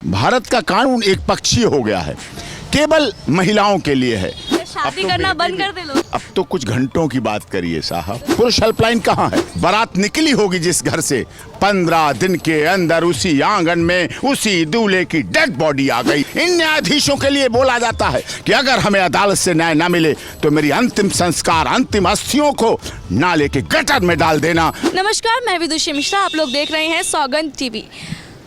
भारत का कानून एक पक्षीय हो गया है, केवल महिलाओं के लिए है। शादी करना बंद कर दे लोग। अब तो कुछ घंटों की बात करिए साहब। पुरुष हेल्पलाइन कहाँ है? बारात निकली होगी जिस घर से, 15 दिन के अंदर उसी आंगन में उसी दूल्हे की डेड बॉडी आ गई। इन न्यायाधीशों के लिए बोला जाता है कि अगर हमें अदालत से न्याय न मिले तो मेरी अंतिम संस्कार, अंतिम अस्थियों को नाले के गटर में डाल देना। नमस्कार, मैं विदुषी मिश्रा, आप लोग देख रहे हैं सौगंध टीवी।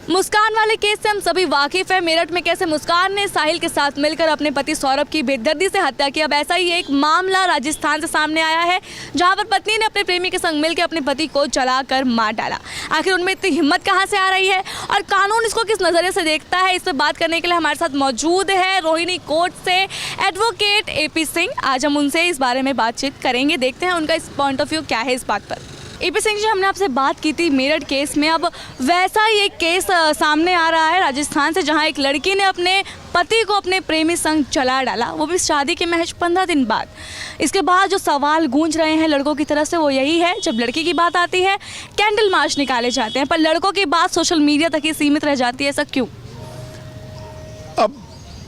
मुस्कान वाले केस से हम सभी वाकिफ हैं। मेरठ में कैसे मुस्कान ने साहिल के साथ मिलकर अपने पति सौरभ की बेदर्दी से हत्या की। अब ऐसा ही एक मामला राजस्थान से सामने आया है, जहां पर पत्नी ने अपने प्रेमी के संग मिलकर अपने पति को जलाकर मार डाला। आखिर उनमें इतनी हिम्मत कहां से आ रही है और कानून इसको किस नज़रिए से देखता है, इस पर बात करने के लिए हमारे साथ मौजूद है रोहिणी कोर्ट से एडवोकेट AP सिंह। आज हम उनसे इस बारे में बातचीत करेंगे, देखते हैं उनका इस पॉइंट ऑफ व्यू क्या है इस बात पर। AP सिंह जी, हमने आपसे बात की थी मेरठ केस में, अब वैसा ही एक केस सामने आ रहा है राजस्थान से, जहां एक लड़की ने अपने पति को अपने प्रेमी संग जला डाला, वो भी शादी के महज 15 दिन बाद। इसके बाद जो सवाल गूंज रहे हैं लड़कों की तरफ से वो यही है, जब लड़की की बात आती है कैंडल मार्च निकाले जाते हैं, पर लड़कों की बात सोशल मीडिया तक ही सीमित रह जाती है। ऐसा क्यों? अब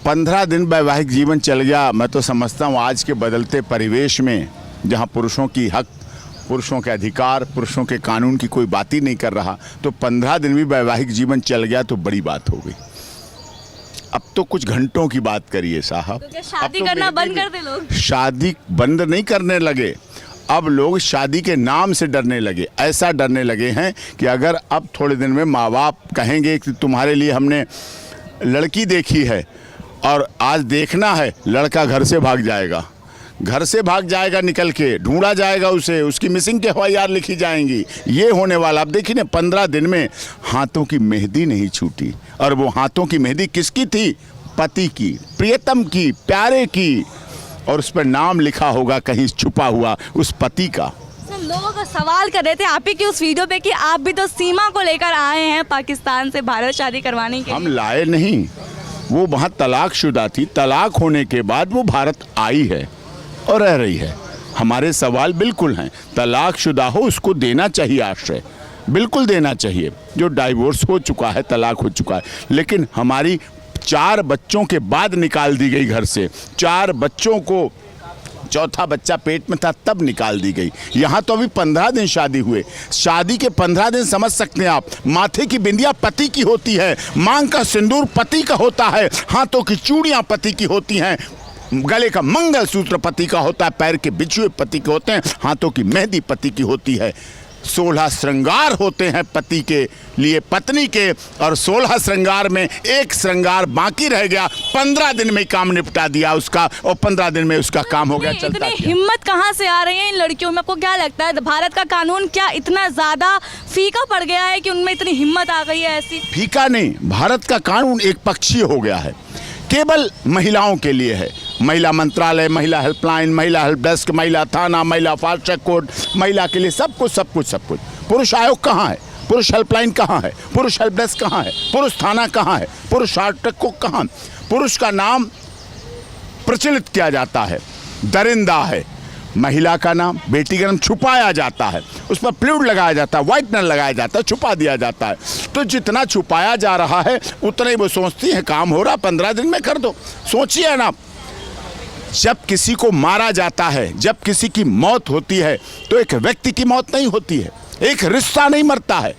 15 दिन वैवाहिक जीवन चल गया। मैं तो समझता हूँ आज के बदलते परिवेश में, जहाँ पुरुषों की हक, पुरुषों के अधिकार, पुरुषों के कानून की कोई बात ही नहीं कर रहा, तो 15 दिन भी वैवाहिक जीवन चल गया तो बड़ी बात हो गई। अब तो कुछ घंटों की बात करिए साहब। तो शादी करना बंद कर दे लोग। शादी बंद नहीं करने लगे, अब लोग शादी के नाम से डरने लगे। ऐसा डरने लगे हैं कि अगर अब थोड़े दिन में माँ बाप कहेंगे कि तुम्हारे लिए हमने लड़की देखी है और आज देखना है, लड़का घर से भाग जाएगा, घर से भाग जाएगा, निकल के ढूंढा जाएगा उसे, उसकी मिसिंग के FIR लिखी जाएंगी। ये होने वाला। अब देखिए ना, 15 दिन में हाथों की मेहंदी नहीं छूटी, और वो हाथों की मेहंदी किसकी थी? पति की, प्रियतम की, प्यारे की, और उस पर नाम लिखा होगा कहीं छुपा हुआ उस पति का। लोग सवाल कर रहे थे आप ही की उस वीडियो पे कि आप भी तो सीमा को लेकर आए हैं पाकिस्तान से भारत शादी करवाने के लिए। हम लाए नहीं, वो वहाँ तलाकशुदा थी, तलाक होने के बाद वो भारत आई है और रह रही है। हमारे सवाल बिल्कुल हैं, तलाकशुदा हो उसको देना चाहिए आश्रय, बिल्कुल देना चाहिए। जो डाइवोर्स हो चुका है, तलाक हो चुका है, लेकिन हमारी 4 बच्चों के बाद निकाल दी गई घर से। 4 बच्चों को, चौथा बच्चा पेट में था तब निकाल दी गई। यहाँ तो अभी 15 दिन शादी हुए। शादी के 15 दिन समझ सकते हैं आप। माथे की बिंदिया पति की होती है, मांग का सिंदूर पति का होता है, हाथों की चूड़ियाँ पति की होती हैं, गले का मंगलसूत्र पति का होता है, पैर के बिछुए पति के होते हैं, हाथों की मेहंदी पति की होती है। 16 श्रृंगार होते हैं पति के लिए पत्नी के, और 16 श्रृंगार में एक श्रृंगार बाकी रह गया। 15 दिन में काम निपटा दिया उसका, और 15 दिन में उसका काम हो गया। चलता इतनी हिम्मत कहाँ से आ रही है इन लड़कियों में? आपको क्या लगता है, भारत का कानून क्या इतना ज्यादा फीका पड़ गया है कि उनमें इतनी हिम्मत आ गई है? ऐसी फीका नहीं, भारत का कानून एक पक्षीय हो गया है, केवल महिलाओं के लिए है। महिला मंत्रालय, महिला हेल्पलाइन, महिला हेल्प डेस्क, महिला थाना, महिला फास्ट ट्रैक कोर्ट, महिला के लिए सब कुछ सब कुछ सब कुछ। पुरुष आयोग कहाँ है? पुरुष हेल्पलाइन कहाँ है? पुरुष हेल्प डेस्क कहाँ है? पुरुष थाना कहाँ है? पुरुष फास्ट ट्रैक कोर्ट कहाँ? पुरुष का नाम प्रचलित किया जाता है, दरिंदा है। महिला का नाम, बेटी का नाम छुपाया जाता है, उस पर फ्लूइड लगाया जाता है, व्हाइटनर लगाया जाता है, छुपा दिया जाता है। तो जितना छुपाया जा रहा है उतना ही वो सोचती है काम हो रहा, 15 दिन में कर दो। सोचिए ना, जब किसी को मारा जाता है, जब किसी की मौत होती है, तो एक व्यक्ति की मौत नहीं होती है, एक रिश्ता नहीं मरता है,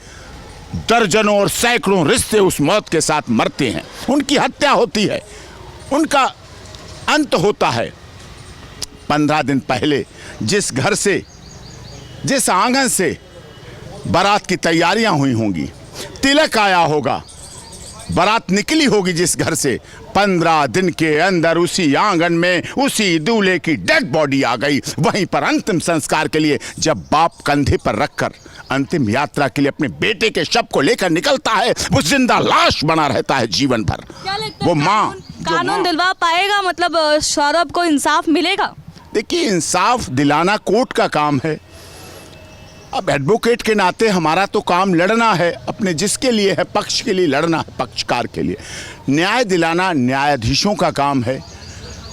दर्जनों और सैकड़ों रिश्ते उस मौत के साथ मरते हैं। उनकी हत्या होती है, उनका अंत होता है। 15 दिन पहले जिस घर से, जिस आंगन से बारात की तैयारियां हुई होंगी, तिलक आया होगा, बारात निकली होगी जिस घर से, 15 दिन के अंदर उसी आंगन में उसी दूल्हे की डेड बॉडी आ गई। वहीं पर अंतिम संस्कार के लिए जब बाप कंधे पर रखकर अंतिम यात्रा के लिए अपने बेटे के शव को लेकर निकलता है, वो जिंदा लाश बना रहता है जीवन भर। वो माँ कानून दिलवा पाएगा? मतलब सौरभ को इंसाफ मिलेगा? देखिए, इंसाफ दिलाना कोर्ट का काम है। अब एडवोकेट के नाते हमारा तो काम लड़ना है, अपने जिसके लिए है, पक्ष के लिए लड़ना है, पक्षकार के लिए। न्याय दिलाना न्यायाधीशों का काम है,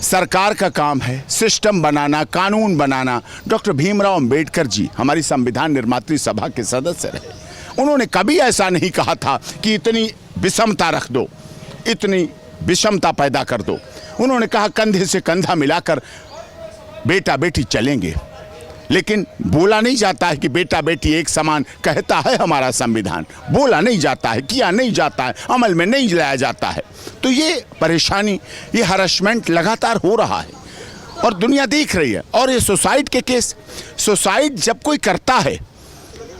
सरकार का काम है, सिस्टम बनाना, कानून बनाना। डॉक्टर भीमराव अंबेडकर जी हमारी संविधान निर्मात्री सभा के सदस्य रहे। उन्होंने कभी ऐसा नहीं कहा था कि इतनी विषमता रख दो। इतनी विषमता पैदा कर दो। उन्होंने कहा कंधे से कंधा मिलाकर बेटा बेटी चलेंगे, लेकिन बोला नहीं जाता है कि बेटा बेटी एक समान कहता है हमारा संविधान। बोला नहीं जाता है, किया नहीं जाता है, अमल में नहीं लाया जाता है। तो ये परेशानी, ये हरासमेंट लगातार हो रहा है और दुनिया देख रही है। और ये सुसाइड के केस, सुसाइड जब कोई करता है,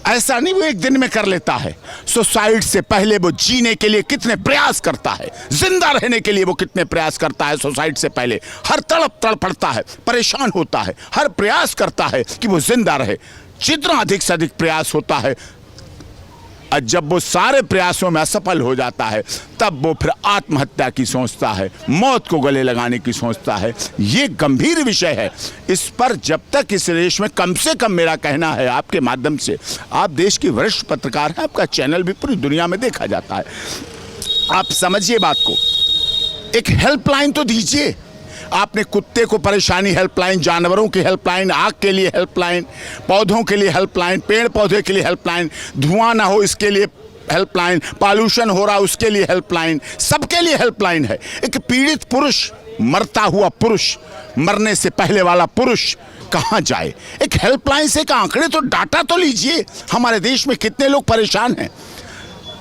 ऐसा नहीं वो एक दिन में कर लेता है। सुसाइड से पहले वो जीने के लिए कितने प्रयास करता है, जिंदा रहने के लिए वो कितने प्रयास करता है। सुसाइड से पहले हर तड़पड़ता है, परेशान होता है, हर प्रयास करता है कि वो जिंदा रहे। जितना अधिक से अधिक प्रयास होता है, और जब वो सारे प्रयासों में असफल हो जाता है, तब वो फिर आत्महत्या की सोचता है, मौत को गले लगाने की सोचता है। ये गंभीर विषय है। इस पर जब तक इस देश में, कम से कम मेरा कहना है आपके माध्यम से, आप देश की वरिष्ठ पत्रकार हैं, आपका चैनल भी पूरी दुनिया में देखा जाता है, आप समझिए बात को। एक हेल्पलाइन तो दीजिए। आपने कुत्ते को परेशानी हेल्पलाइन, जानवरों की हेल्पलाइन, आग के लिए हेल्पलाइन, पौधों के लिए हेल्पलाइन, पेड़ पौधे के लिए हेल्पलाइन, धुआं ना हो इसके लिए हेल्पलाइन, पॉल्यूशन हो रहा उसके लिए हेल्पलाइन, सबके लिए हेल्पलाइन है। एक पीड़ित पुरुष, मरता हुआ पुरुष, मरने से पहले वाला पुरुष कहाँ जाए? एक हेल्पलाइन से एक आंकड़े तो, डाटा तो लीजिए। हमारे देश में कितने लोग परेशान हैं।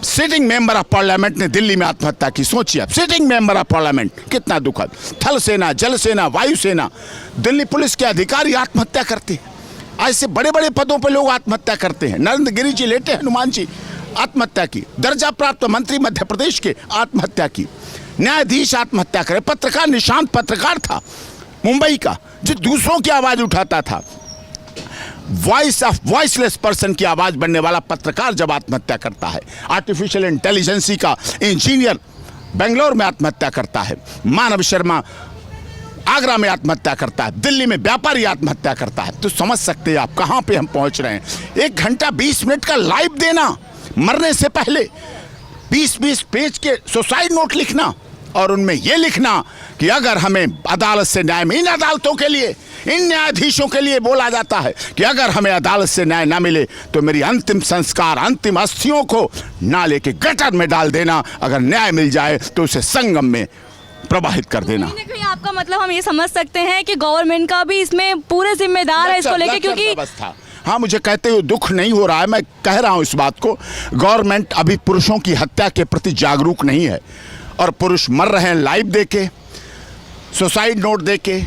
सिटिंग मेंबर ऑफ पार्लियामेंट ने दिल्ली में आत्महत्या की, सोचिए आप। सिटिंग मेंबर ऑफ पार्लियामेंट, कितना दुखद। थल सेना, जल सेना, वायु सेना, दिल्ली पुलिस के अधिकारी आत्महत्या करते हैं। ऐसे बड़े बड़े पदों पर लोग आत्महत्या करते हैं। नरेंद्र गिरी जी, लेटे हनुमान जी, आत्महत्या की। दर्जा प्राप्त मंत्री मध्य प्रदेश के, आत्महत्या की। न्यायाधीश आत्महत्या करे। पत्रकार, निशांत पत्रकार था मुंबई का, जो दूसरों की आवाज उठाता था, वॉइस ऑफ वॉइसलेस पर्सन की आवाज बनने वाला पत्रकार जब आत्महत्या करता है। आर्टिफिशियल इंटेलिजेंसी का इंजीनियर बेंगलोर में आत्महत्या करता है। मानव शर्मा आगरा में आत्महत्या करता है। दिल्ली में व्यापारी आत्महत्या करता है। तो समझ सकते हैं आप कहां पे हम पहुंच रहे हैं। 1 घंटा 20 मिनट का लाइव देना, मरने से पहले 20-20 पेज के सुसाइड नोट लिखना, और उनमें यह लिखना कि अगर हमें अदालत से न्याय में, इन अदालतों के लिए, इन न्यायाधीशों के लिए बोला जाता है कि अगर हमें अदालत से न्याय ना मिले तो मेरी अंतिम संस्कार, अंतिम अस्थियों को नाले के गटर में डाल देना, अगर न्याय मिल जाए तो उसे संगम में प्रवाहित कर देना। कहीं ना कहीं आपका मतलब हम ये समझ सकते हैं कि गवर्नमेंट का भी इसमें पूरे जिम्मेदार है इसको लेके, क्योंकि हाँ, मुझे कहते हुए दुख नहीं हो रहा है, मैं कह रहा हूँ इस बात को। गवर्नमेंट अभी पुरुषों की हत्या के प्रति जागरूक नहीं है, और पुरुष मर रहे हैं लाइव देके, सुसाइड नोट देके,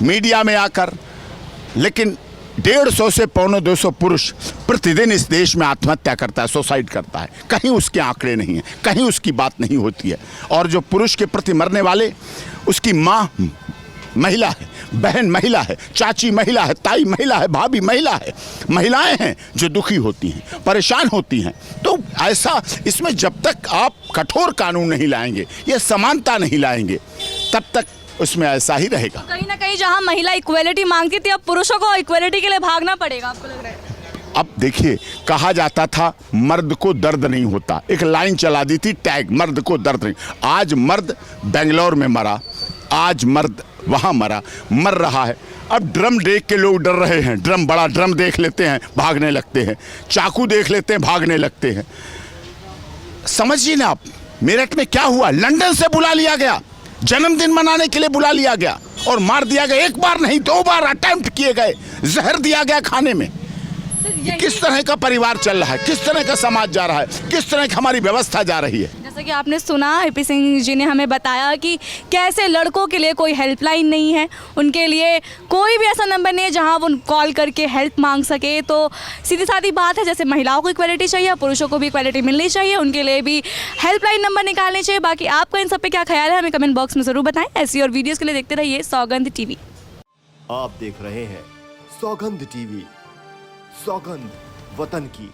मीडिया में आकर। लेकिन 150 से 250 पुरुष प्रतिदिन इस देश में आत्महत्या करता है, सुसाइड करता है। कहीं उसके आंकड़े नहीं हैं, कहीं उसकी बात नहीं होती है। और जो पुरुष के प्रति मरने वाले, उसकी माँ महिला है, बहन महिला है, चाची महिला है, ताई महिला है, भाभी महिला है, महिलाएं हैं जो दुखी होती हैं, परेशान होती हैं। तो ऐसा, इसमें जब तक आप कठोर कानून नहीं लाएंगे, ये समानता नहीं लाएंगे, तब तक उसमें ऐसा ही रहेगा। कहीं ना कहीं जहां महिला इक्वलिटी मांगती थी, अब पुरुषों को इक्वलिटी के लिए भागना पड़ेगा, आपको लग रहा है? अब देखिए, कहा जाता था मर्द को दर्द नहीं होता, एक लाइन चला दी थी, टैग, मर्द को दर्द नहीं। आज मर्द बेंगलोर में मरा, आज मर्द वहां मर रहा है। अब ड्रम देख के लोग डर रहे हैं। ड्रम, बड़ा ड्रम देख लेते हैं, भागने लगते हैं। चाकू देख लेते हैं, भागने लगते हैं। समझिए ना आप, मेरठ में क्या हुआ? लंदन से बुला लिया गया, जन्मदिन मनाने के लिए बुला लिया गया, और मार दिया गया। 1 बार नहीं, 2 बार अटेम्प्ट किए गए, जहर दिया गया खाने में। किस तरह का परिवार चल रहा है, किस तरह का समाज जा रहा है, किस तरह की हमारी व्यवस्था जा रही है। जैसा कि आपने सुना, एपी सिंह जी ने हमें बताया कि कैसे लड़कों के लिए कोई हेल्पलाइन नहीं है, उनके लिए कोई भी ऐसा नंबर नहीं है जहां वो कॉल करके हेल्प मांग सके। तो सीधी सादी बात है, जैसे महिलाओं को इक्वलिटी चाहिए, पुरुषों को भी इक्वलिटी मिलनी चाहिए, उनके लिए भी हेल्पलाइन नंबर निकालने चाहिए। बाकी आपका इन सब पे क्या ख्याल है, हमें कमेंट बॉक्स में ज़रूर बताएं। ऐसी और वीडियोज़ के लिए देखते रहिए सौगंध टीवी। आप देख रहे हैं सौगंध टीवी, सौगंध वतन की।